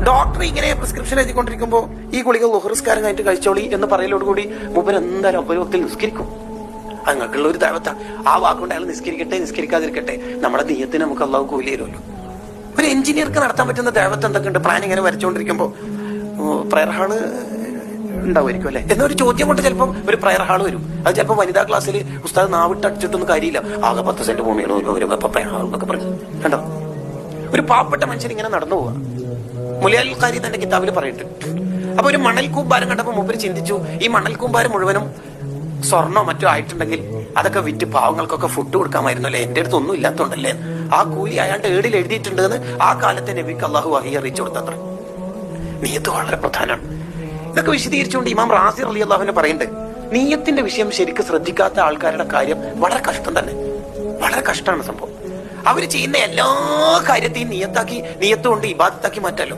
Doctor ഇങ്ങനെ prescription എഴുതിക്കൊണ്ടിരിക്കുമ്പോൾ ഈ ഗുളിക ലുഹ്റിസ്കാരം കഴിഞ്ഞിട്ട് കഴിച്ചോളി എന്ന് പറയലോടുകൂടി മൂപ്പർ എന്തായാലും ഉപയോഗത്തിൽ നിസ്കരിക്കും. അങ്ങക്കുള്ള ഒരു ദൈവത്ത ആ വാക്കുകൊണ്ട് അയാൾ നിസ്കരിക്കട്ടെ നിസ്കരിക്കാതിരിക്കട്ടെ, നമ്മുടെ നീയത്തിന് നമുക്ക് അള്ളാഹു കൂലി തരുമല്ലോ. ഒരു എഞ്ചിനീയർക്ക് നടത്താൻ പറ്റുന്ന ദൈവത്ത് എന്തൊക്കെ ഉണ്ട്? പ്ലാൻ ഇങ്ങനെ വരച്ചുകൊണ്ടിരിക്കുമ്പോൾ പ്രയർ ഹാള് ഉണ്ടാവുമായിരിക്കും അല്ലെ എന്നൊരു ചോദ്യം കൊണ്ട് ചിലപ്പോൾ ഒരു പ്രയർ ഹാൾ വരും. അത് ചിലപ്പോൾ വനിതാ ക്ലാസ്സിൽ ഉസ്താദ് നാവിട്ട് അടിച്ചിട്ടൊന്നും കാര്യമില്ല, ആകെ 10 സെന്റ് ഭൂമിയാണ് ഒരു പ്രയർ ഹാൾ എന്നൊക്കെ പറഞ്ഞു. കണ്ടോ, ഒരു പാവപ്പെട്ട മനുഷ്യൻ ഇങ്ങനെ നടന്നു പോവുക. മുലിയാൽക്കാരി തന്റെ കിതാബിൽ പറയുന്നുണ്ട്. അപ്പൊ ഒരു മണൽ കൂമ്പാരം കണ്ടപ്പോൾ മൂപ്പര് ചിന്തിച്ചു, ഈ മണൽ കൂമ്പാരം മുഴുവനും സ്വർണ്ണോ മറ്റോ ആയിട്ടുണ്ടെങ്കിൽ അതൊക്കെ വിറ്റ് പാവങ്ങൾക്കൊക്കെ ഫുഡ് കൊടുക്കാമായിരുന്നു അല്ലെ, എന്റെ അടുത്ത് ഒന്നും ഇല്ലാത്തോണ്ടല്ലേ. ആ കൂലി അയാളുടെ ഏടിൽ എഴുതിയിട്ടുണ്ടെന്ന് ആ കാലത്തെ നബിക്ക് അള്ളാഹു വഹി അറിയിച്ചു കൊടുത്തത്ര. നീയത്ത് വളരെ പ്രധാനമാണ്. ഇതൊക്കെ വിശദീകരിച്ചുകൊണ്ട് ഇമാം റാസി റളിയല്ലാഹു പറയുന്നുണ്ട്, നീയത്തിന്റെ വിഷയം ശരിക്കും ശ്രദ്ധിക്കാത്ത ആൾക്കാരുടെ കാര്യം വളരെ കഷ്ടം തന്നെ, വളരെ കഷ്ടമാണ് സംഭവം. അവര് ചെയ്യുന്ന എല്ലാ കാര്യത്തെയും നീയത്ത് കൊണ്ട് ഇബാദത്താക്കി മാറ്റാലോ.